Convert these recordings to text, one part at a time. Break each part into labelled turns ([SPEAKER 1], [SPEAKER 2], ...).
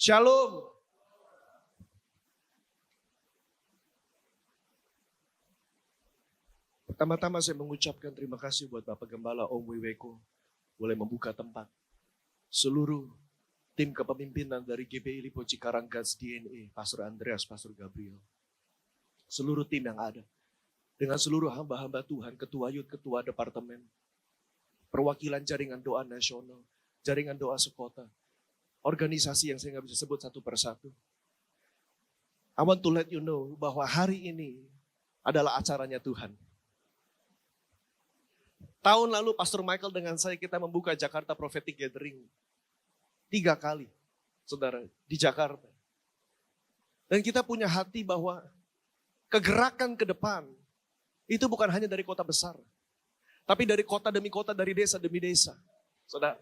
[SPEAKER 1] Shalom. Pertama-tama saya mengucapkan terima kasih buat Bapak Gembala Om Wiweko boleh membuka tempat. Seluruh tim kepemimpinan dari GBI Lipo Cikarang God's DNA, Pastor Andreas, Pastor Gabriel. Seluruh tim yang ada. Dengan seluruh hamba-hamba Tuhan, ketua Yud, ketua departemen, perwakilan jaringan doa nasional, jaringan doa sekota, organisasi yang saya nggak bisa sebut satu persatu. I want to let you know bahwa hari ini adalah acaranya Tuhan. Tahun lalu Pastor Michael dengan saya kita membuka Jakarta Prophetic Gathering 3 kali, saudara, di Jakarta. Dan kita punya hati bahwa kegerakan ke depan itu bukan hanya dari kota besar, tapi dari kota demi kota, dari desa demi desa. Saudara,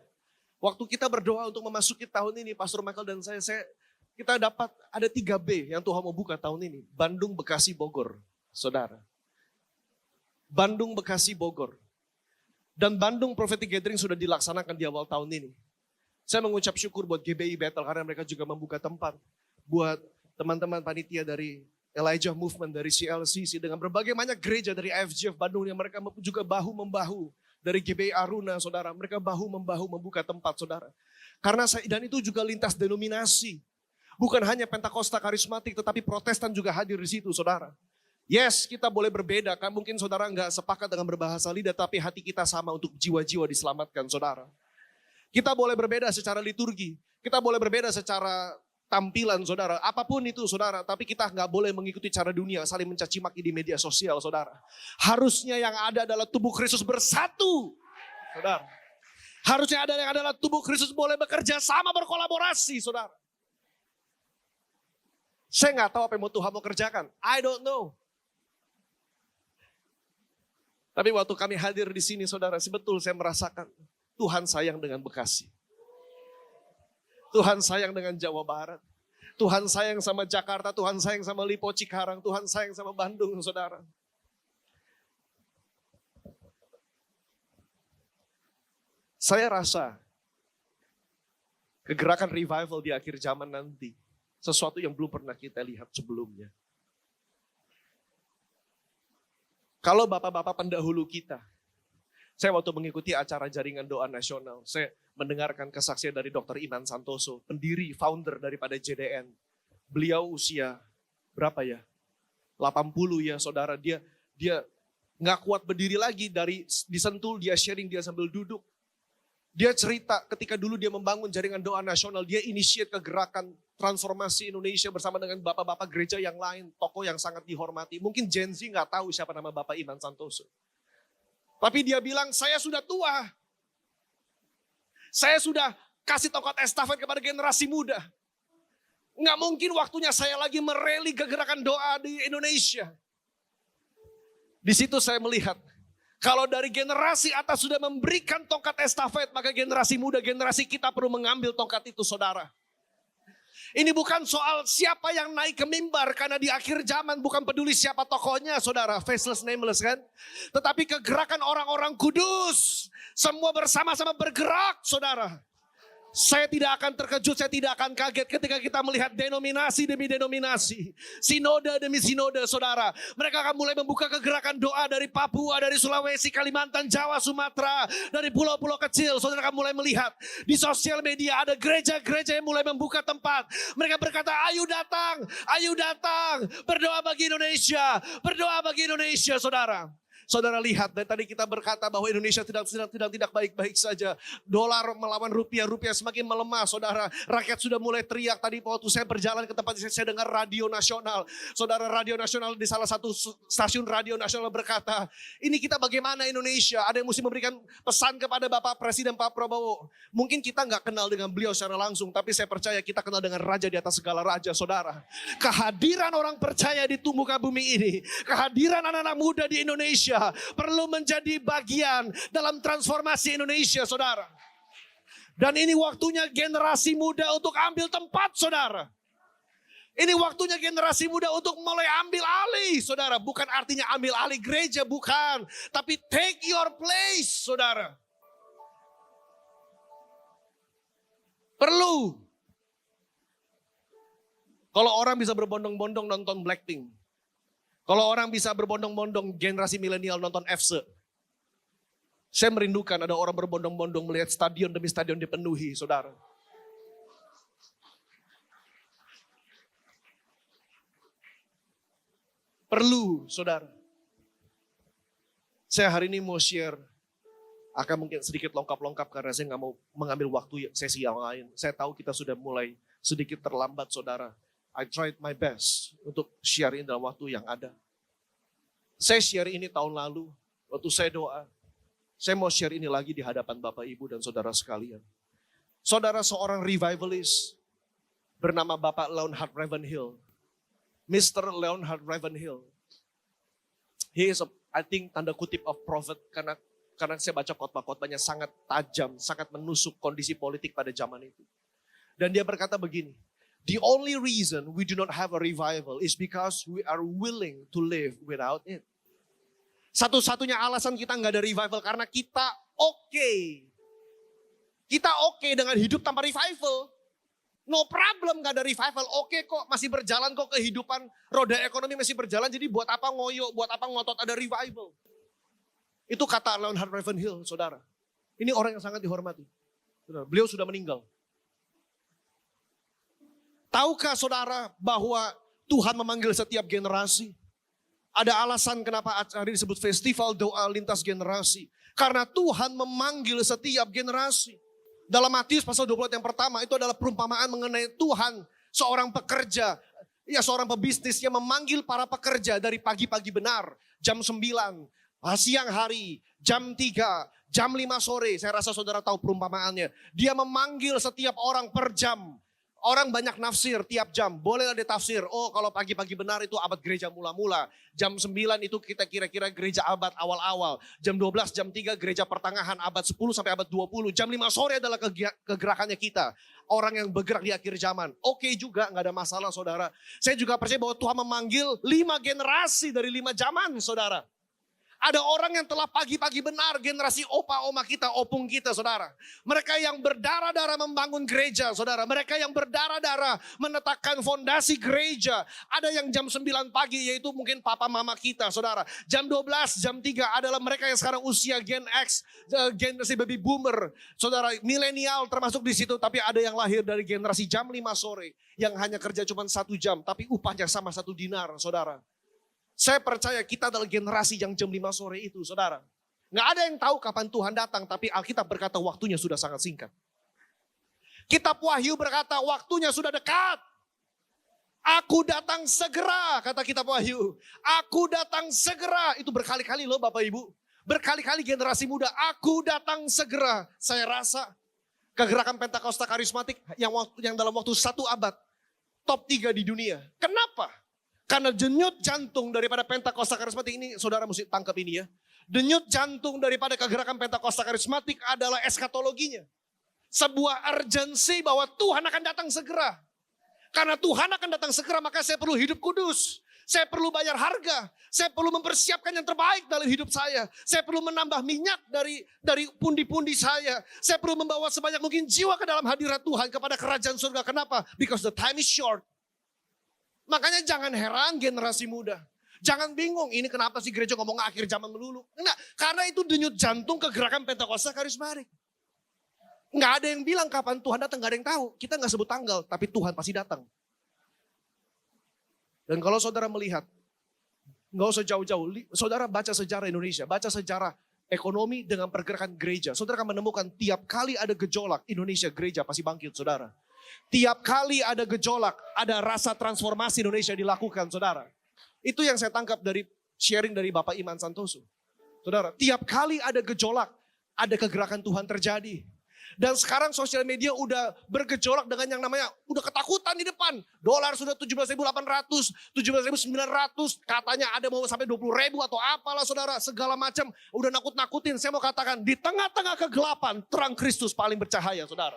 [SPEAKER 1] waktu kita berdoa untuk memasuki tahun ini, Pastor Michael dan saya kita dapat ada 3B yang Tuhan mau buka tahun ini. Bandung, Bekasi, Bogor, saudara. Bandung, Bekasi, Bogor. Dan Bandung Prophetic Gathering sudah dilaksanakan di awal tahun ini. Saya mengucap syukur buat GBI Battle karena mereka juga membuka tempat. Buat teman-teman panitia dari Elijah Movement, dari CLCC, dengan berbagai banyak gereja dari FGF Bandung yang mereka juga bahu-membahu. Dari GBI Aruna, saudara, mereka bahu-membahu membuka tempat, saudara. Karena dan itu juga lintas denominasi. Bukan hanya Pentakosta karismatik, tetapi Protestan juga hadir di situ, saudara. Yes, kita boleh berbeda, kan mungkin saudara nggak sepakat dengan berbahasa lidah, tapi hati kita sama untuk jiwa-jiwa diselamatkan, saudara. Kita boleh berbeda secara liturgi, kita boleh berbeda secara tampilan, saudara. Apapun itu, saudara, tapi kita nggak boleh mengikuti cara dunia, saling mencaci maki di media sosial, saudara. Harusnya yang ada adalah tubuh Kristus bersatu, saudara. Harusnya ada yang adalah tubuh Kristus boleh bekerja sama, berkolaborasi, saudara. Saya nggak tahu apa yang Tuhan mau kerjakan, I don't know. Tapi waktu kami hadir di sini, saudara, betul saya merasakan Tuhan sayang dengan Bekasi. Tuhan sayang dengan Jawa Barat. Tuhan sayang sama Jakarta, Tuhan sayang sama Lipo Cikarang, Tuhan sayang sama Bandung, saudara. Saya rasa kegerakan revival di akhir zaman nanti, sesuatu yang belum pernah kita lihat sebelumnya. Kalau bapak-bapak pendahulu kita, saya waktu mengikuti acara jaringan doa nasional, saya mendengarkan kesaksian dari Dr. Iman Santoso, pendiri, founder daripada JDN. Beliau usia berapa ya? 80 ya saudara, dia nggak kuat berdiri lagi, dari disentul, dia sharing, dia sambil duduk. Dia cerita ketika dulu dia membangun jaringan doa nasional, dia initiate kegerakan transformasi Indonesia bersama dengan bapak-bapak gereja yang lain, tokoh yang sangat dihormati. Mungkin Gen Z nggak tahu siapa nama Bapak Iman Santoso. Tapi dia bilang, saya sudah tua. Saya sudah kasih tongkat estafet kepada generasi muda. Nggak mungkin waktunya saya lagi mereli kegerakan doa di Indonesia. Di situ saya melihat, kalau dari generasi atas sudah memberikan tongkat estafet, maka generasi muda, generasi kita perlu mengambil tongkat itu, saudara. Ini bukan soal siapa yang naik ke mimbar, karena di akhir zaman bukan peduli siapa tokohnya, saudara, faceless, nameless kan. Tetapi kegerakan orang-orang kudus, semua bersama-sama bergerak, saudara. Saya tidak akan terkejut, saya tidak akan kaget ketika kita melihat denominasi demi denominasi, sinode demi sinode, saudara. Mereka akan mulai membuka kegerakan doa dari Papua, dari Sulawesi, Kalimantan, Jawa, Sumatera, dari pulau-pulau kecil. Saudara akan mulai melihat di sosial media ada gereja-gereja yang mulai membuka tempat. Mereka berkata, ayo datang, berdoa bagi Indonesia, berdoa bagi Indonesia, saudara. Saudara lihat, dan tadi kita berkata bahwa Indonesia tidak baik-baik saja. Dolar melawan rupiah, rupiah semakin melemah, saudara. Rakyat sudah mulai teriak. Tadi waktu saya berjalan ke tempat saya dengar radio nasional. Saudara, radio nasional di salah satu stasiun radio nasional berkata, ini kita bagaimana Indonesia? Ada yang mesti memberikan pesan kepada Bapak Presiden Pak Prabowo. Mungkin kita nggak kenal dengan beliau secara langsung, tapi saya percaya kita kenal dengan raja di atas segala raja, saudara. Kehadiran orang percaya di muka bumi ini, kehadiran anak-anak muda di Indonesia perlu menjadi bagian dalam transformasi Indonesia, saudara. Dan ini waktunya generasi muda untuk ambil tempat, saudara. Ini waktunya generasi muda untuk mulai ambil alih, saudara. Bukan artinya ambil alih gereja, bukan. Tapi take your place, saudara. Perlu. Kalau orang bisa berbondong-bondong nonton Blackpink. Kalau orang bisa berbondong-bondong generasi milenial nonton FC. Saya merindukan ada orang berbondong-bondong melihat stadion demi stadion dipenuhi, saudara. Perlu, saudara. Saya hari ini mau share, akan mungkin sedikit lengkap-lengkap karena saya nggak mau mengambil waktu sesi yang lain. Saya tahu kita sudah mulai sedikit terlambat, saudara. I tried my best untuk share ini dalam waktu yang ada. Saya share ini tahun lalu, waktu saya doa. Saya mau share ini lagi di hadapan Bapak, Ibu, dan saudara sekalian. Saudara seorang revivalist bernama Bapak Leonhard Ravenhill. Mr. Leonhard Ravenhill. He is I think tanda kutip of prophet karena saya baca khotbah-khotbahnya sangat tajam, sangat menusuk kondisi politik pada zaman itu. Dan dia berkata begini, the only reason we do not have a revival is because we are willing to live without it. Satu-satunya alasan kita nggak ada revival karena kita oke. Kita oke dengan hidup tanpa revival. No problem, gak ada revival. Oke kok, masih berjalan kok kehidupan. Roda ekonomi masih berjalan, jadi buat apa ngoyo, buat apa ngotot ada revival. Itu kata Leonhard Ravenhill, saudara. Ini orang yang sangat dihormati. Saudara, beliau sudah meninggal. Tahukah saudara bahwa Tuhan memanggil setiap generasi? Ada alasan kenapa acara ini disebut Festival Doa Lintas Generasi. Karena Tuhan memanggil setiap generasi. Dalam Matius pasal 24 yang pertama itu adalah perumpamaan mengenai Tuhan. Seorang pekerja, seorang pebisnis yang memanggil para pekerja dari pagi-pagi benar. Jam 9, siang hari, jam 3, jam 5 sore. Saya rasa saudara tahu perumpamaannya. Dia memanggil setiap orang per jam. Orang banyak nafsir tiap jam. Bolehlah ditafsir. Oh kalau pagi-pagi benar itu abad gereja mula-mula. Jam 9 itu kita kira-kira gereja abad awal-awal. Jam 12, jam 3 gereja pertengahan abad 10 sampai abad 20. Jam 5 sore adalah kegerakannya kita. Orang yang bergerak di akhir zaman. Oke juga, gak ada masalah saudara. Saya juga percaya bahwa Tuhan memanggil 5 generasi dari 5 zaman saudara. Ada orang yang telah pagi-pagi benar, generasi opa-oma kita, opung kita, saudara. Mereka yang berdarah-darah membangun gereja, saudara. Mereka yang berdarah-darah menetapkan fondasi gereja. Ada yang jam 9 pagi, yaitu mungkin papa mama kita, saudara. Jam 12, jam 3 adalah mereka yang sekarang usia Gen X, generasi baby boomer. Saudara, milenial termasuk di situ, tapi ada yang lahir dari generasi jam 5 sore. Yang hanya kerja cuma 1 jam, tapi upahnya sama 1 dinar, saudara. Saya percaya kita adalah generasi yang jam 5 sore itu, saudara. Nggak ada yang tahu kapan Tuhan datang, tapi Alkitab berkata waktunya sudah sangat singkat. Kitab Wahyu berkata waktunya sudah dekat. Aku datang segera, kata kitab Wahyu. Aku datang segera, itu berkali-kali loh Bapak Ibu. Berkali-kali generasi muda, aku datang segera. Saya rasa kegerakan Pentakosta karismatik yang dalam waktu 1 abad, top 3 di dunia. Kenapa? Karena denyut jantung daripada Pentakosta karismatik ini, saudara mesti tangkap ini ya. Denyut jantung daripada kegerakan Pentakosta karismatik adalah eskatologinya. Sebuah urgensi bahwa Tuhan akan datang segera. Karena Tuhan akan datang segera, maka saya perlu hidup kudus. Saya perlu bayar harga. Saya perlu mempersiapkan yang terbaik dalam hidup saya. Saya perlu menambah minyak dari pundi-pundi saya. Saya perlu membawa sebanyak mungkin jiwa ke dalam hadirat Tuhan kepada kerajaan surga. Kenapa? Because the time is short. Makanya jangan heran generasi muda. Jangan bingung, ini kenapa sih gereja ngomong akhir zaman melulu. Enggak, karena itu denyut jantung kegerakan Pentakosta karismatik. Enggak ada yang bilang kapan Tuhan datang, enggak ada yang tahu. Kita enggak sebut tanggal, tapi Tuhan pasti datang. Dan kalau saudara melihat, enggak usah jauh-jauh, saudara baca sejarah Indonesia, baca sejarah ekonomi dengan pergerakan gereja. Saudara akan menemukan tiap kali ada gejolak, Indonesia gereja pasti bangkit, saudara. Tiap kali ada gejolak, ada rasa transformasi Indonesia dilakukan, saudara. Itu yang saya tangkap dari sharing dari Bapak Iman Santoso. Saudara, tiap kali ada gejolak, ada kegerakan Tuhan terjadi. Dan sekarang sosial media udah bergejolak dengan yang namanya, udah ketakutan di depan. Dolar sudah 17.800, 17.900, katanya ada mau sampai 20.000 atau apalah saudara, segala macam. Udah nakut-nakutin, saya mau katakan, di tengah-tengah kegelapan, terang Kristus paling bercahaya, saudara.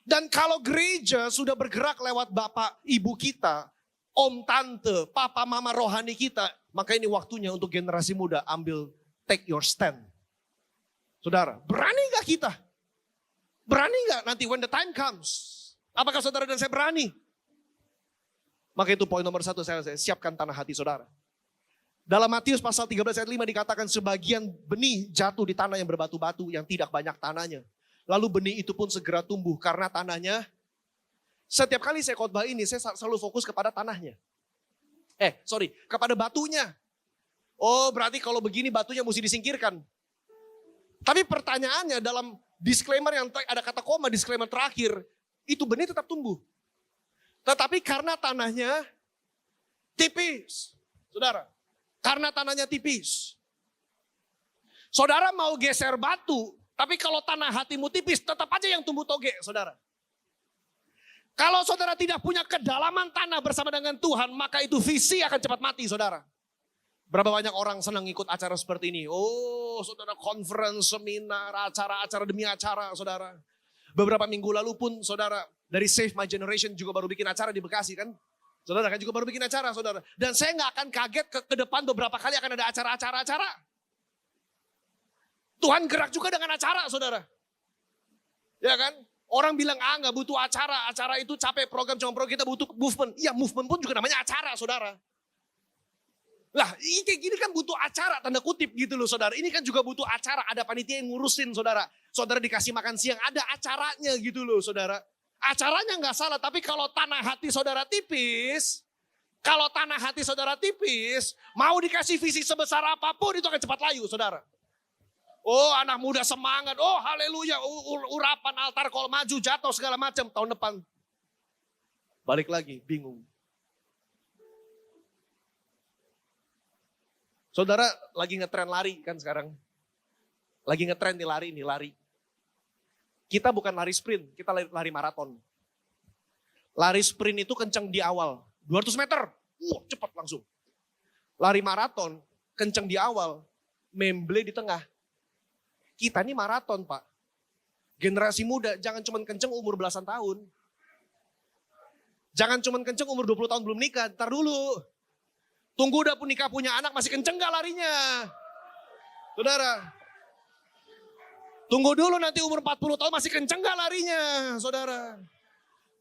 [SPEAKER 1] Dan kalau gereja sudah bergerak lewat bapak, ibu kita, om, tante, papa, mama rohani kita, maka ini waktunya untuk generasi muda ambil take your stand. Saudara, berani gak kita? Berani nggak nanti when the time comes? Apakah saudara dan saya berani? Maka itu poin nomor 1 saya siapkan tanah hati saudara. Dalam Matius pasal 13 ayat 5 dikatakan sebagian benih jatuh di tanah yang berbatu-batu yang tidak banyak tanahnya. Lalu benih itu pun segera tumbuh karena tanahnya. Setiap kali saya khotbah ini saya selalu fokus kepada tanahnya. Kepada batunya. Oh berarti kalau begini batunya mesti disingkirkan. Tapi pertanyaannya dalam disclaimer yang ada kata koma, disclaimer terakhir, itu benih tetap tumbuh. Tetapi karena tanahnya tipis. Saudara, karena tanahnya tipis. Saudara mau geser batu, tapi kalau tanah hatimu tipis, tetap aja yang tumbuh toge, saudara. Kalau saudara tidak punya kedalaman tanah bersama dengan Tuhan, maka itu visi akan cepat mati, saudara. Berapa banyak orang senang ikut acara seperti ini. Oh, saudara, conference, seminar, acara-acara demi acara, saudara. Beberapa minggu lalu pun, saudara, dari Save My Generation juga baru bikin acara di Bekasi kan. Saudara kan juga baru bikin acara, saudara. Dan saya nggak akan kaget ke depan beberapa kali akan ada acara-acara. Tuhan gerak juga dengan acara, saudara. Ya kan? Orang bilang, nggak butuh acara. Acara itu capek, program kita butuh movement. Iya, movement pun juga namanya acara, saudara. Lah, ini kayak gini kan butuh acara, tanda kutip gitu loh, saudara. Ini kan juga butuh acara, ada panitia yang ngurusin, saudara. Saudara dikasih makan siang, ada acaranya gitu loh, saudara. Acaranya nggak salah, tapi kalau tanah hati saudara tipis, mau dikasih visi sebesar apapun itu akan cepat layu, saudara. Oh, anak muda semangat, oh haleluya, urapan altar kalau maju jatuh segala macam, tahun depan balik lagi, bingung. Saudara lagi ngetren lari kan sekarang. Lagi ngetren nih lari. Kita bukan lari sprint, kita lari maraton. Lari sprint itu kencang di awal, 200 meter, cepat langsung. Lari maraton, kencang di awal, memble di tengah. Kita ini maraton, Pak. Generasi muda, jangan cuma kencang umur belasan tahun. Jangan cuma kencang umur 20 tahun belum nikah, ntar dulu. Tunggu udah pun nikah punya anak, masih kenceng gak larinya? Saudara. Tunggu dulu nanti umur 40 tahun masih kenceng gak larinya, saudara?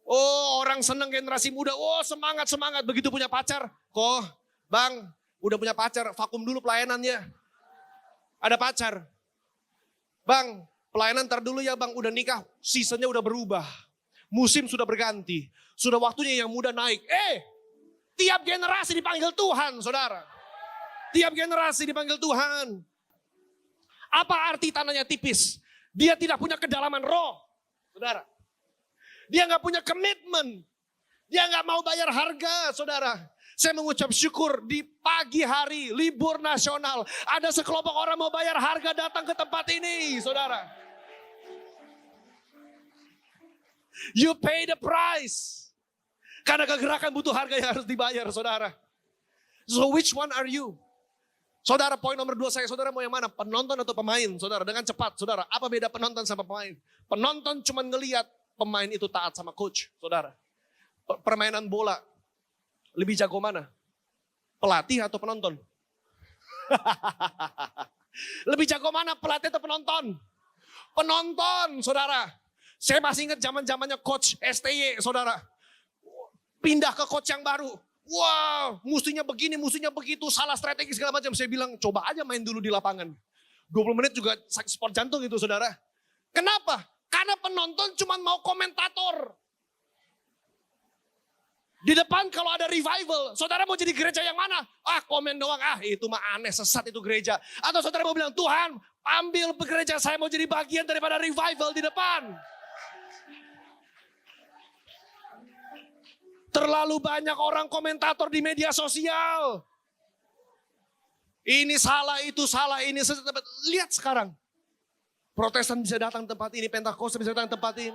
[SPEAKER 1] Oh, orang seneng generasi muda, oh semangat. Begitu punya pacar, kok bang, udah punya pacar, vakum dulu pelayanannya. Ada pacar. Bang, pelayanan ntar dulu ya bang, udah nikah, seasonnya udah berubah. Musim sudah berganti, sudah waktunya yang muda naik. Tiap generasi dipanggil Tuhan, saudara. Tiap generasi dipanggil Tuhan. Apa arti tanahnya tipis? Dia tidak punya kedalaman roh, saudara. Dia gak punya komitmen. Dia gak mau bayar harga, saudara. Saya mengucap syukur di pagi hari, libur nasional. Ada sekelompok orang mau bayar harga datang ke tempat ini, saudara. You pay the price. Karena kegerakan butuh harga yang harus dibayar, saudara. So which one are you? Saudara, poin nomor 2 saya, saudara mau yang mana? Penonton atau pemain, saudara? Dengan cepat, saudara. Apa beda penonton sama pemain? Penonton cuma ngelihat pemain itu taat sama coach, saudara. Permainan bola, lebih jago mana? Pelatih atau penonton? Lebih jago mana pelatih atau penonton? Penonton, saudara. Saya masih ingat zaman-zamannya coach STY, saudara. Pindah ke coach yang baru. Wow, mustinya begini, mustinya begitu, salah strategi segala macam. Saya bilang, coba aja main dulu di lapangan. 20 menit juga sport jantung itu, saudara. Kenapa? Karena penonton cuma mau komentator. Di depan kalau ada revival, saudara mau jadi gereja yang mana? Komen doang, itu mah aneh, sesat itu gereja. Atau saudara mau bilang, Tuhan ambil gereja saya mau jadi bagian daripada revival di depan. Terlalu banyak orang komentator di media sosial. Ini salah, itu salah, ini salah. Lihat sekarang. Protestan bisa datang ke tempat ini, Pentakosta bisa datang ke tempat ini.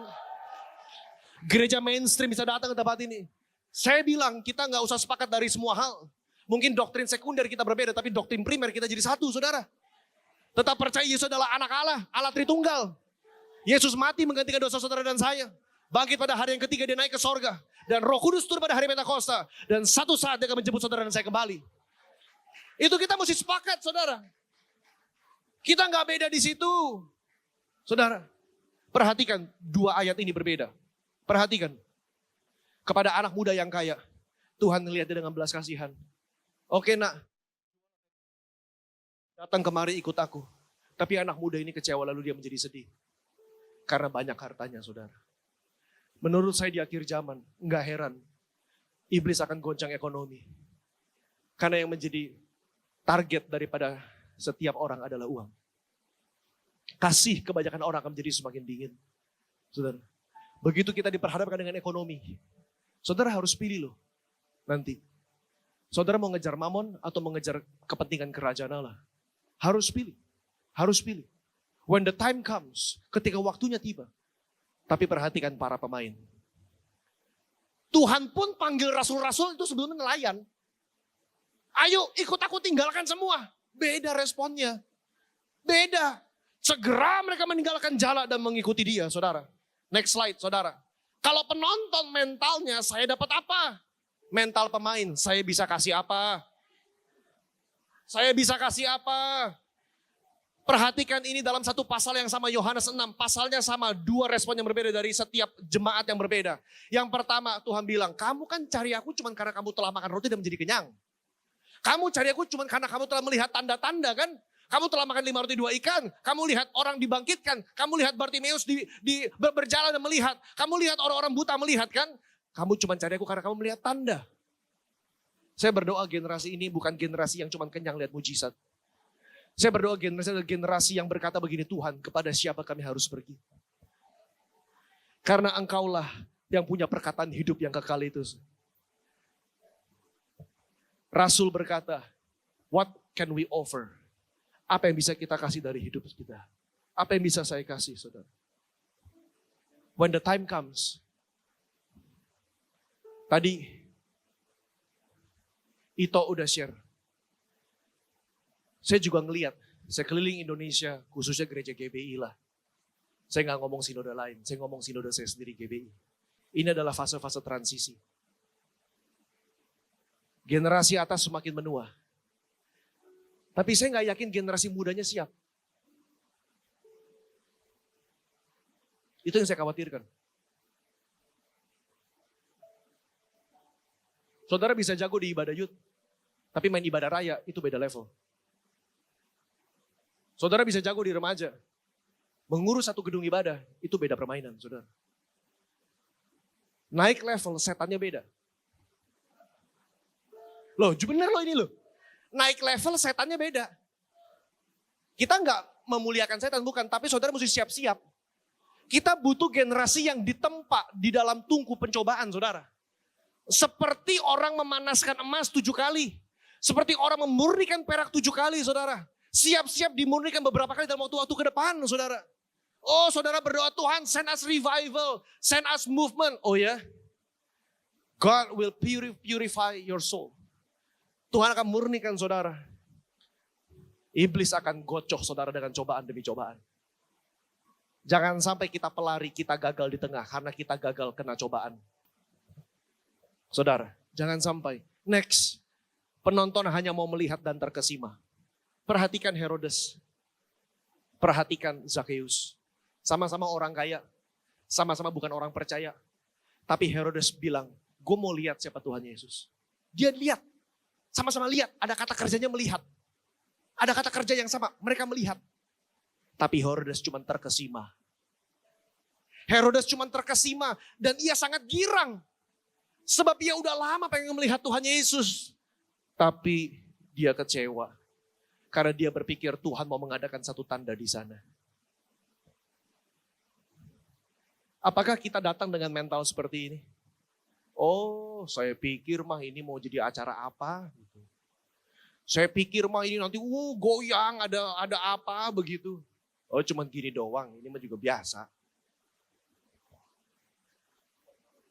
[SPEAKER 1] Gereja mainstream bisa datang ke tempat ini. Saya bilang kita nggak usah sepakat dari semua hal. Mungkin doktrin sekunder kita berbeda, tapi doktrin primer kita jadi satu, saudara. Tetap percaya Yesus adalah anak Allah, Allah Tritunggal. Yesus mati menggantikan dosa saudara dan saya. Bangkit pada hari yang ketiga dia naik ke sorga. Dan Roh Kudus turun pada hari Pentakosta. Dan satu saat dia akan menjemput saudara dan saya kembali. Itu kita mesti sepakat, saudara. Kita nggak beda di situ, saudara. Perhatikan dua ayat ini berbeda. Perhatikan. Kepada anak muda yang kaya, Tuhan melihat dia dengan belas kasihan. Oke nak, datang kemari ikut aku. Tapi anak muda ini kecewa lalu dia menjadi sedih. Karena banyak hartanya saudara. Menurut saya di akhir zaman, enggak heran. Iblis akan goncang ekonomi. Karena yang menjadi target daripada setiap orang adalah uang. Kasih kebanyakan orang akan menjadi semakin dingin. Saudara, begitu kita diperhadapkan dengan ekonomi, saudara harus pilih loh nanti. Saudara mau ngejar mamon atau mengejar kepentingan kerajaan Allah? Harus pilih. Harus pilih. When the time comes, ketika waktunya tiba. Tapi perhatikan para pemain. Tuhan pun panggil rasul-rasul itu sebelumnya nelayan. Ayo ikut aku tinggalkan semua. Beda responnya. Beda. Segera mereka meninggalkan jala dan mengikuti dia, saudara. Next slide, saudara. Kalau penonton mentalnya, saya dapat apa? Mental pemain, saya bisa kasih apa? Saya bisa kasih apa? Perhatikan ini dalam satu pasal yang sama, Yohanes 6. Pasalnya sama, dua respon yang berbeda dari setiap jemaat yang berbeda. Yang pertama, Tuhan bilang, kamu kan cari aku cuma karena kamu telah makan roti dan menjadi kenyang. Kamu cari aku cuma karena kamu telah melihat tanda-tanda kan? Kamu telah makan 5 roti 2 ikan. Kamu lihat orang dibangkitkan. Kamu lihat Bartimeus berjalan dan melihat. Kamu lihat orang-orang buta melihat kan? Kamu cuma cari aku karena kamu melihat tanda. Saya berdoa generasi ini bukan generasi yang cuma kenyang lihat mujizat. Saya berdoa generasi adalah generasi yang berkata begini, Tuhan, kepada siapa kami harus pergi? Karena engkaulah yang punya perkataan hidup yang kekal itu. Rasul berkata, what can we offer? Apa yang bisa kita kasih dari hidup kita? Apa yang bisa saya kasih, saudara? When the time comes. Tadi, Ito udah share. Saya juga ngeliat, saya keliling Indonesia, khususnya gereja GBI lah. Saya nggak ngomong sinode lain, saya ngomong sinode saya sendiri GBI. Ini adalah fase-fase transisi. Generasi atas semakin menua. Tapi saya nggak yakin generasi mudanya siap. Itu yang saya khawatirkan. Saudara bisa jago di ibadah youth, tapi main ibadah raya itu beda level. Saudara bisa jago di remaja, mengurus satu gedung ibadah itu beda permainan, saudara. Naik level, setannya beda. Loh, bener loh ini loh. Naik level, setannya beda. Kita nggak memuliakan setan, bukan. Tapi saudara mesti siap-siap. Kita butuh generasi yang ditempa di dalam tungku pencobaan, saudara. Seperti orang memanaskan emas 7 kali. Seperti orang memurnikan perak 7 kali, saudara. Siap-siap dimurnikan beberapa kali dalam waktu-waktu ke depan, saudara. Oh, saudara berdoa, Tuhan send us revival, send us movement. Oh ya, God will purify your soul. Tuhan akan murnikan saudara. Iblis akan gocoh saudara dengan cobaan demi cobaan. Jangan sampai kita pelari, kita gagal di tengah karena kita gagal kena cobaan. Saudara, jangan sampai. Next, penonton hanya mau melihat dan terkesima. Perhatikan Herodes. Perhatikan Zakheus. Sama-sama orang kaya. Sama-sama bukan orang percaya. Tapi Herodes bilang, gue mau lihat siapa Tuhan Yesus. Dia lihat. Sama-sama lihat, ada kata kerjanya melihat. Ada kata kerja yang sama, mereka melihat. Tapi Herodes cuma terkesima. Herodes cuma terkesima dan ia sangat girang. Sebab dia udah lama pengen melihat Tuhan Yesus. Tapi dia kecewa. Karena dia berpikir Tuhan mau mengadakan satu tanda di sana. Apakah kita datang dengan mental seperti ini? Oh, saya pikir mah ini mau jadi acara apa? Gitu. Saya pikir mah ini nanti goyang, ada apa begitu. Oh, cuman gini doang, ini mah juga biasa.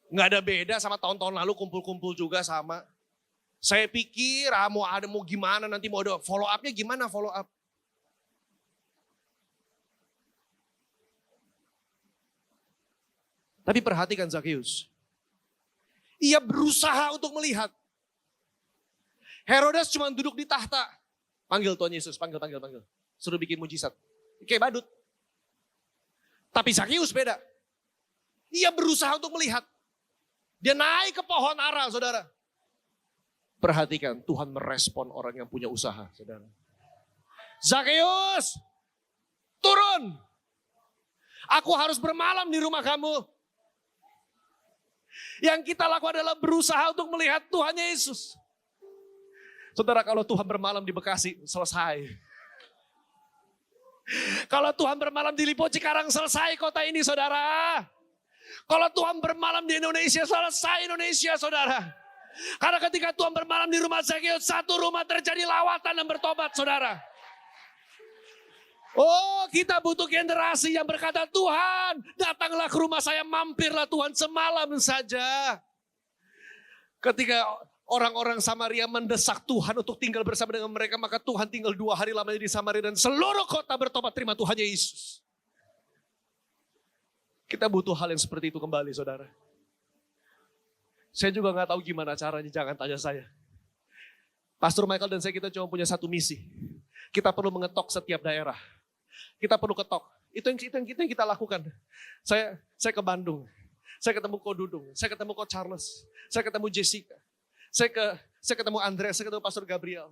[SPEAKER 1] Nggak ada beda sama tahun-tahun lalu kumpul-kumpul juga sama. Saya pikir mau gimana nanti mau ada follow up-nya gimana follow up. Tapi perhatikan Zakheus. Ia berusaha untuk melihat. Herodes cuma duduk di tahta. Panggil Tuhan Yesus, panggil. Suruh bikin mujizat. Kayak badut. Tapi Zakeus beda. Ia berusaha untuk melihat. Dia naik ke pohon ara, saudara. Perhatikan, Tuhan merespon orang yang punya usaha, saudara. Zakeus, turun. Aku harus bermalam di rumah kamu. Yang kita lakukan adalah berusaha untuk melihat Tuhan Yesus. Saudara, kalau Tuhan bermalam di Bekasi, selesai. Kalau Tuhan bermalam di Lipo Cikarang, selesai kota ini, saudara. Kalau Tuhan bermalam di Indonesia, selesai Indonesia, saudara. Karena ketika Tuhan bermalam di rumah Zakeus, satu rumah terjadi lawatan dan bertobat, saudara. Oh, kita butuh generasi yang berkata, Tuhan, datanglah ke rumah saya, mampirlah Tuhan semalam saja. Ketika orang-orang Samaria mendesak Tuhan untuk tinggal bersama dengan mereka, maka Tuhan tinggal 2 hari lamanya di Samaria dan seluruh kota bertobat terima Tuhan Yesus. Kita butuh hal yang seperti itu kembali, saudara. Saya juga gak tahu gimana caranya, jangan tanya saya. Pastor Michael dan saya, kita cuma punya satu misi. Kita perlu mengetok setiap daerah. Kita perlu ketok. Itu yang kita lakukan. Saya ke Bandung. Saya ketemu Ko Dudung. Saya ketemu Ko Charles. Saya ketemu Jessica. Saya ketemu Andreas. Saya ketemu Pastor Gabriel.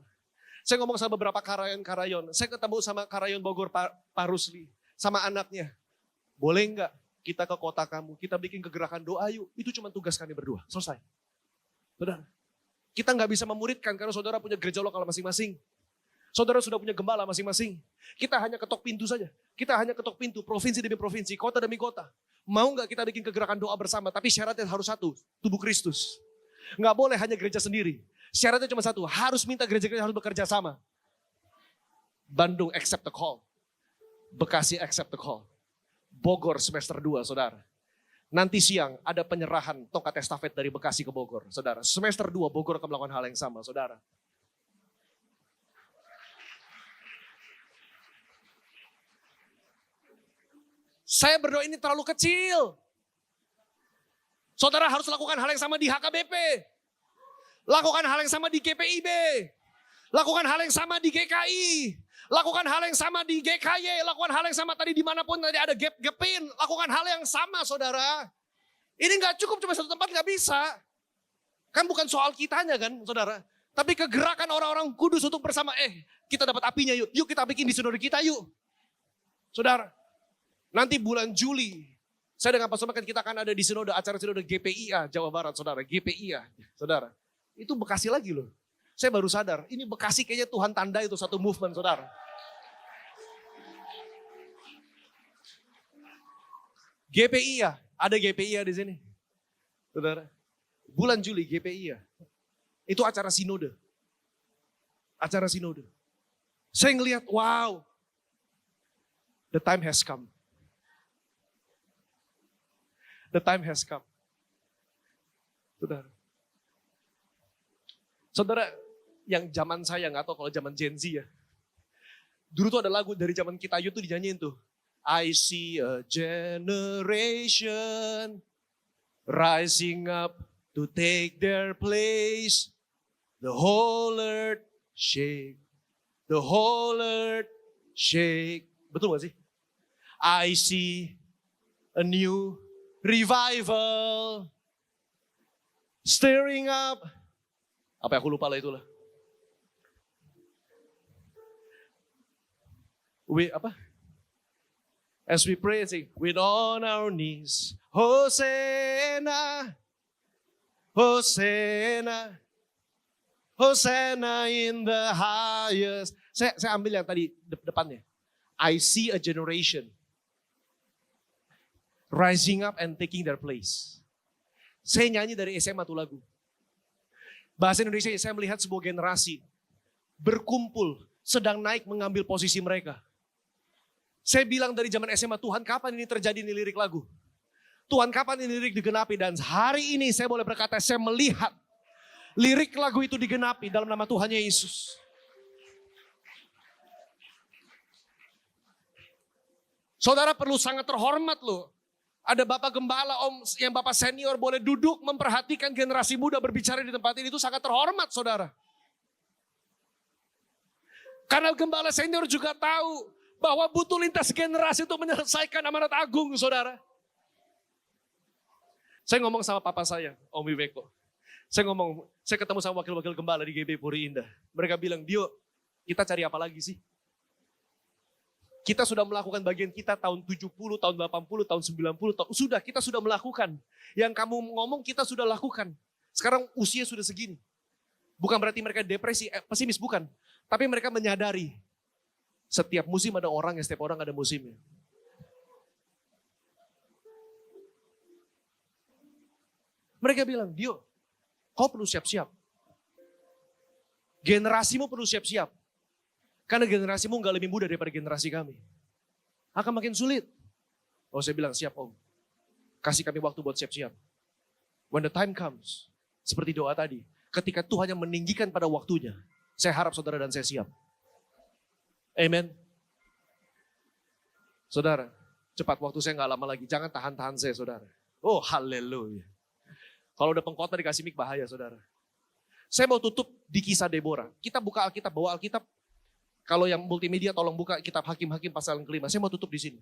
[SPEAKER 1] Saya ngomong sama beberapa karayon. Saya ketemu sama karayon Bogor Pak Rusli. Sama anaknya. Boleh enggak kita ke kota kamu, kita bikin kegerakan doa yuk. Itu cuma tugas kami berdua, selesai. Saudara, kita nggak bisa memuridkan karena saudara punya gereja lokal masing-masing. Saudara sudah punya gembala masing-masing. Kita hanya ketok pintu saja. Kita hanya ketok pintu, provinsi demi provinsi, kota demi kota. Mau nggak kita bikin kegerakan doa bersama, tapi syaratnya harus satu, tubuh Kristus. Nggak boleh hanya gereja sendiri. Syaratnya cuma satu, harus minta gereja-gereja harus bekerja sama. Bandung accept the call. Bekasi accept the call. Bogor semester 2, saudara. Nanti siang ada penyerahan tongkat estafet dari Bekasi ke Bogor, saudara. Semester 2 Bogor akan melakukan hal yang sama, saudara. Saya berdoa ini terlalu kecil. Saudara harus lakukan hal yang sama di HKBP. Lakukan hal yang sama di GPIB. Lakukan hal yang sama di GKI. Lakukan hal yang sama di GKY, lakukan hal yang sama tadi dimanapun tadi ada gepin. Lakukan hal yang sama, saudara. Ini gak cukup cuma satu tempat, gak bisa. Kan bukan soal kitanya kan, saudara. Tapi kegerakan orang-orang kudus untuk bersama, kita dapat apinya yuk. Yuk kita bikin di sinode kita yuk. Saudara, nanti bulan Juli, saya dengan Pastor Makan kita akan ada di sinode, acara sinode GPIA Jawa Barat, saudara. GPIA, saudara. Itu Bekasi lagi loh. Saya baru sadar, ini Bekasi kayaknya Tuhan tanda itu satu movement, saudara. GPIA, ada GPIA di sini. Saudara, bulan Juli GPIA. Itu acara sinode. Acara sinode. Saya ngelihat, wow. The time has come. The time has come. Saudara. Saudara, yang zaman saya nggak tahu kalau zaman Gen Z ya. Dulu tuh ada lagu dari zaman kita tuh dinyanyiin tuh. I see a generation rising up to take their place. The whole earth shake. The whole earth shake. Betul gak sih? I see a new revival stirring up. Apa yang aku lupa lah itulah. As we pray, sing, with on our knees, Hosanna, Hosanna, Hosanna in the highest. Saya ambil yang tadi depannya. I see a generation rising up and taking their place. Saya nyanyi dari SMA tuh lagu. Bahasa Indonesia, saya melihat sebuah generasi berkumpul, sedang naik mengambil posisi mereka. Saya bilang dari zaman SMA, Tuhan kapan ini terjadi ini lirik lagu? Tuhan kapan ini lirik digenapi? Dan hari ini saya boleh berkata, saya melihat lirik lagu itu digenapi dalam nama Tuhan Yesus. Saudara perlu sangat terhormat loh. Ada Bapak Gembala, Om yang Bapak senior boleh duduk memperhatikan generasi muda berbicara di tempat ini. Itu sangat terhormat, saudara. Karena Gembala senior juga tahu Bahwa butuh lintas generasi untuk menyelesaikan amanat agung, saudara. Saya ngomong sama papa saya, Om Wibeko. Saya ketemu sama wakil-wakil gembala di GB Puri Indah. Mereka bilang, Dio, kita cari apa lagi sih? Kita sudah melakukan bagian kita tahun 70, tahun 80, tahun 90, sudah kita sudah melakukan. Yang kamu ngomong kita sudah lakukan. Sekarang usia sudah segini. Bukan berarti mereka depresi, pesimis, bukan. Tapi mereka menyadari, setiap musim ada orang, setiap orang ada musimnya. Mereka bilang, Dio, kau perlu siap-siap. Generasimu perlu siap-siap. Karena generasimu nggak lebih muda daripada generasi kami. Akan makin sulit. Oh, saya bilang, siap Om. Kasih kami waktu buat siap-siap. When the time comes, seperti doa tadi, ketika Tuhan yang meninggikan pada waktunya, saya harap saudara dan saya siap. Amen. Saudara, cepat, waktu saya nggak lama lagi. Jangan tahan-tahan saya, saudara. Oh, haleluya. Kalau udah pengkhotbah dikasih mic bahaya, saudara. Saya mau tutup di kisah Deborah. Kita buka Alkitab, bawa Alkitab. Kalau yang multimedia tolong buka kitab Hakim-Hakim pasal yang kelima. Saya mau tutup di sini.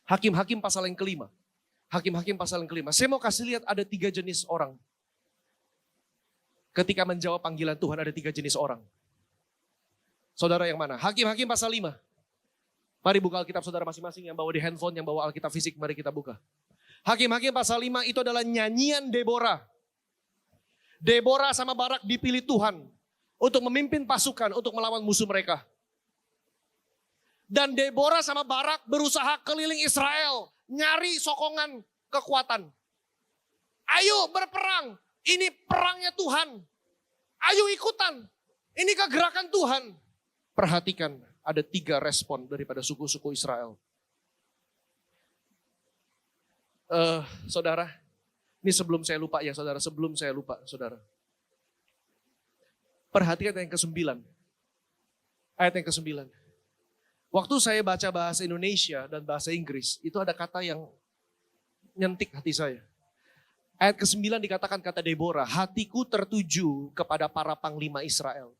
[SPEAKER 1] Hakim-Hakim pasal yang kelima. Hakim-Hakim pasal yang kelima. Saya mau kasih lihat ada 3 jenis orang. Ketika menjawab panggilan Tuhan ada 3 jenis orang. Saudara yang mana? Hakim-Hakim pasal 5. Mari buka Alkitab saudara masing-masing, yang bawa di handphone, yang bawa Alkitab fisik, mari kita buka. Hakim-Hakim pasal 5 itu adalah nyanyian Deborah. Deborah sama Barak dipilih Tuhan untuk memimpin pasukan untuk melawan musuh mereka. Dan Deborah sama Barak berusaha keliling Israel, nyari sokongan kekuatan. Ayo berperang, ini perangnya Tuhan. Ayo ikutan, ini kegerakan Tuhan. Perhatikan, ada 3 respon daripada suku-suku Israel. Saudara, ini sebelum saya lupa ya saudara, saudara. Perhatikan yang ke-9. Ayat yang ke-9. Waktu saya baca bahasa Indonesia dan bahasa Inggris, itu ada kata yang nyentik hati saya. Ayat ke-9 dikatakan kata Deborah, hatiku tertuju kepada para panglima Israel.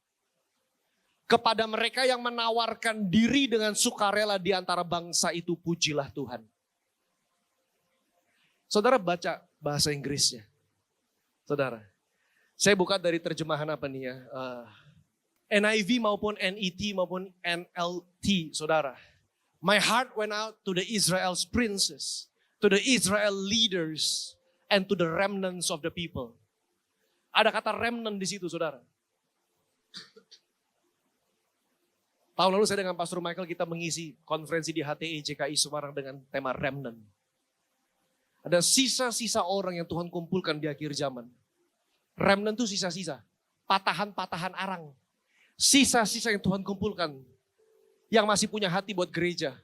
[SPEAKER 1] Kepada mereka yang menawarkan diri dengan sukarela di antara bangsa itu, pujilah Tuhan. Saudara baca bahasa Inggrisnya. Saudara. Saya buka dari terjemahan apa nih ya. NIV maupun NET maupun NLT, saudara. My heart went out to the Israel's princes, to the Israel leaders, and to the remnants of the people. Ada kata remnant di situ, saudara. Tahun lalu saya dengan Pastor Michael kita mengisi konferensi di HTE JKI Semarang dengan tema remnant. Ada sisa-sisa orang yang Tuhan kumpulkan di akhir zaman. Remnant itu sisa-sisa, patahan-patahan arang. Sisa-sisa yang Tuhan kumpulkan. Yang masih punya hati buat gereja.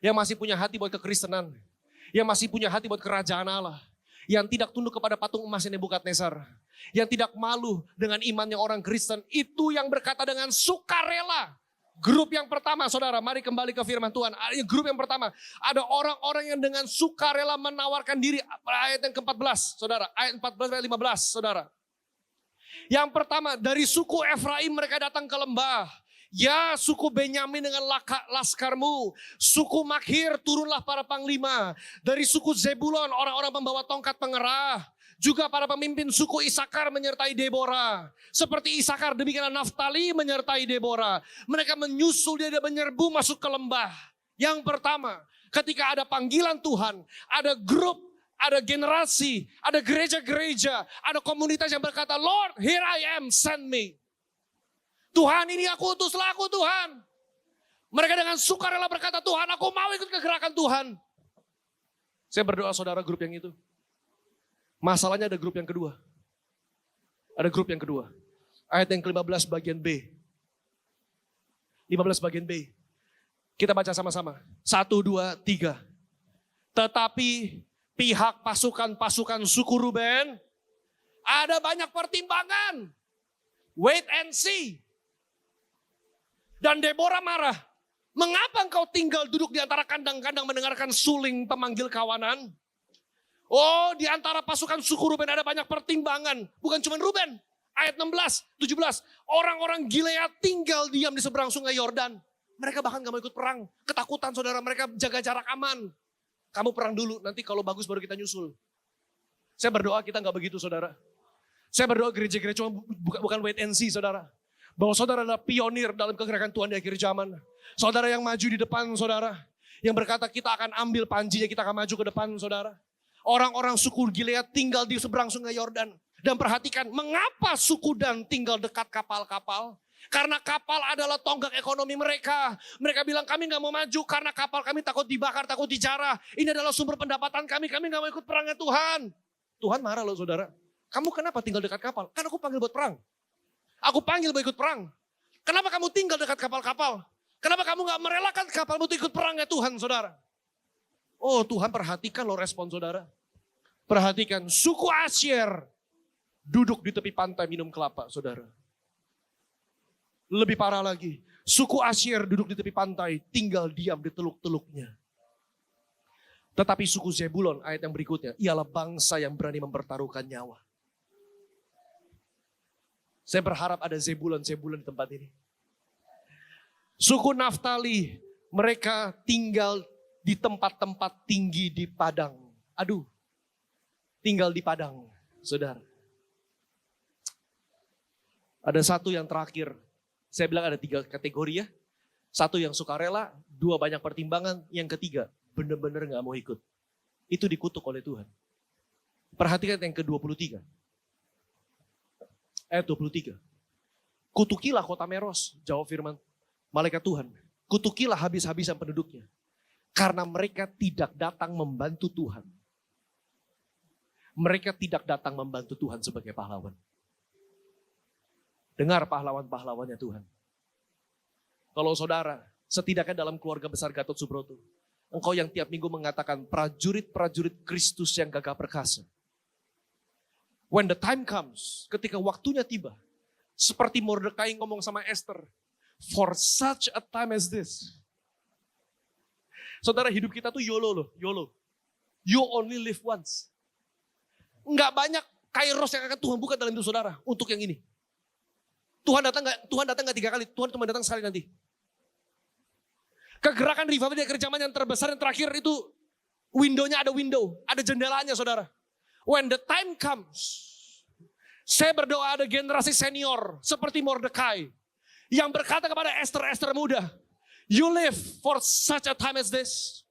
[SPEAKER 1] Yang masih punya hati buat kekristenan. Yang masih punya hati buat kerajaan Allah. Yang tidak tunduk kepada patung emas Nebukadnezar. Yang tidak malu dengan imannya orang Kristen. Itu yang berkata dengan sukarela. Grup yang pertama, saudara, mari kembali ke firman Tuhan. Grup yang pertama, ada orang-orang yang dengan sukarela menawarkan diri. Ayat yang ke-14, saudara. Ayat 14 ayat 15, saudara. Yang pertama, dari suku Efraim mereka datang ke lembah. Ya, suku Benyamin dengan laskarmu. Suku Makhir, turunlah para panglima. Dari suku Zebulon, orang-orang membawa tongkat pengerah. Juga para pemimpin suku Isakar menyertai Deborah. Seperti Isakar, demikianlah Naftali menyertai Deborah. Mereka menyusul dia dan menyerbu masuk ke lembah. Yang pertama, ketika ada panggilan Tuhan, ada grup, ada generasi, ada gereja-gereja, ada komunitas yang berkata, Lord, here I am, send me. Tuhan, ini aku utuslah aku Tuhan. Mereka dengan sukarela berkata, Tuhan, aku mau ikut kegerakan Tuhan. Saya berdoa saudara grup yang itu. Masalahnya ada grup yang kedua. Ada grup yang kedua. Ayat yang ke-15 bagian B. 15 bagian B. Kita baca sama-sama. 1, 2, 3. Tetapi pihak pasukan-pasukan suku Ruben ada banyak pertimbangan. Wait and see. Dan Deborah marah. Mengapa engkau tinggal duduk di antara kandang-kandang mendengarkan suling pemanggil kawanan? Oh, di antara pasukan suku Ruben ada banyak pertimbangan. Bukan cuma Ruben. Ayat 16, 17. Orang-orang Gilead tinggal diam di seberang sungai Yordan. Mereka bahkan gak mau ikut perang. Ketakutan saudara, mereka jaga jarak aman. Kamu perang dulu, nanti kalau bagus baru kita nyusul. Saya berdoa kita gak begitu saudara. Saya berdoa gereja-gereja cuma bukan wait and see saudara. Bahwa saudara adalah pionir dalam kegerakan Tuhan di akhir zaman. Saudara yang maju di depan saudara. Yang berkata kita akan ambil panjinya, kita akan maju ke depan saudara. Orang-orang suku Gilead tinggal di seberang sungai Yordan. Dan perhatikan, mengapa suku Dan tinggal dekat kapal-kapal? Karena kapal adalah tonggak ekonomi mereka. Mereka bilang kami gak mau maju karena kapal kami takut dibakar, takut dijarah. Ini adalah sumber pendapatan kami gak mau ikut perangnya Tuhan. Tuhan marah loh saudara. Kamu kenapa tinggal dekat kapal? Kan aku panggil buat perang. Aku panggil mau ikut perang. Kenapa kamu tinggal dekat kapal-kapal? Kenapa kamu gak merelakan kapalmu untuk ikut perangnya Tuhan saudara? Oh Tuhan perhatikan loh respon saudara. Perhatikan suku Asyer duduk di tepi pantai minum kelapa saudara. Lebih parah lagi, suku Asyer duduk di tepi pantai tinggal diam di teluk-teluknya. Tetapi suku Zebulon ayat yang berikutnya, ialah bangsa yang berani mempertaruhkan nyawa. Saya berharap ada Zebulon di tempat ini. Suku Naftali, mereka tinggal di tempat-tempat tinggi di padang. Aduh, tinggal di padang, saudara. Ada satu yang terakhir, saya bilang ada 3 kategori ya. Satu yang sukarela, 2 banyak pertimbangan, yang ketiga benar-benar gak mau ikut. Itu dikutuk oleh Tuhan. Perhatikan yang ke-23. Ayat 23. Kutukilah kota Meros, jawab firman malaikat Tuhan. Kutukilah habis-habisan penduduknya. Karena mereka tidak datang membantu Tuhan. Mereka tidak datang membantu Tuhan sebagai pahlawan. Dengar pahlawan-pahlawannya Tuhan. Kalau saudara, setidaknya dalam keluarga besar Gatot Subroto, engkau yang tiap minggu mengatakan prajurit-prajurit Kristus yang gagah perkasa. When the time comes, ketika waktunya tiba, seperti Mordekai ngomong sama Esther, for such a time as this. Saudara, hidup kita tuh YOLO loh, YOLO. You only live once. Enggak banyak kairos yang akan Tuhan buka dalam hidup saudara untuk yang ini. Tuhan datang nggak 3 kali, Tuhan cuma datang sekali nanti. Kegerakan revival di akhir zaman yang terbesar yang terakhir itu window-nya ada jendelanya saudara. When the time comes, saya berdoa ada generasi senior seperti Mordekai yang berkata kepada Esther muda, you live for such a time as this.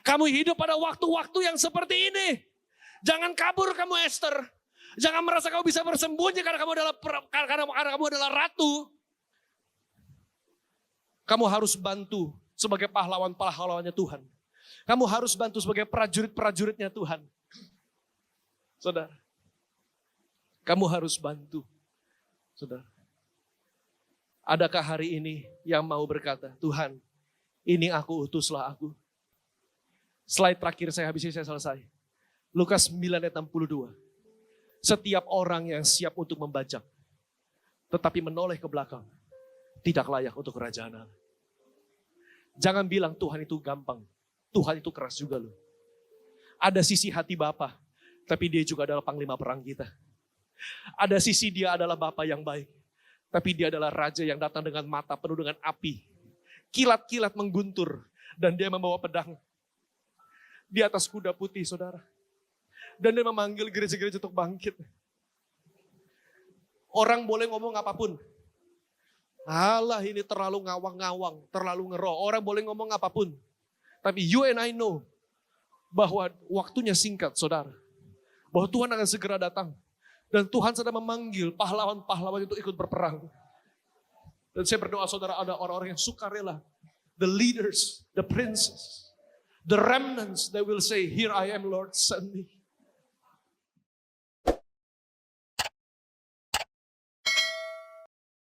[SPEAKER 1] Kamu hidup pada waktu-waktu yang seperti ini. Jangan kabur kamu Esther. Jangan merasa kamu bisa bersembunyi karena kamu adalah ratu. Kamu harus bantu sebagai pahlawan-pahlawannya Tuhan. Kamu harus bantu sebagai prajurit-prajuritnya Tuhan. Saudara, kamu harus bantu. Saudara, adakah hari ini yang mau berkata, Tuhan, ini aku, utuslah aku. Slide terakhir saya selesai. Lukas 9 ayat 62. Setiap orang yang siap untuk membajak, tetapi menoleh ke belakang, tidak layak untuk kerajaan Allah. Jangan bilang Tuhan itu gampang. Tuhan itu keras juga loh. Ada sisi hati Bapa, tapi dia juga adalah panglima perang kita. Ada sisi dia adalah Bapa yang baik, tapi dia adalah Raja yang datang dengan mata penuh dengan api. Kilat-kilat mengguntur, dan dia membawa pedang. Di atas kuda putih, saudara. Dan dia memanggil gereja-gereja untuk bangkit. Orang boleh ngomong apapun. Allah ini terlalu ngawang-ngawang, terlalu ngeroh. Orang boleh ngomong apapun. Tapi you and I know bahwa waktunya singkat, saudara. Bahwa Tuhan akan segera datang. Dan Tuhan sedang memanggil pahlawan-pahlawan untuk ikut berperang. Dan saya berdoa saudara ada orang-orang yang sukarela. The leaders, the princes, the remnants, they will say, here I am Lord, send me.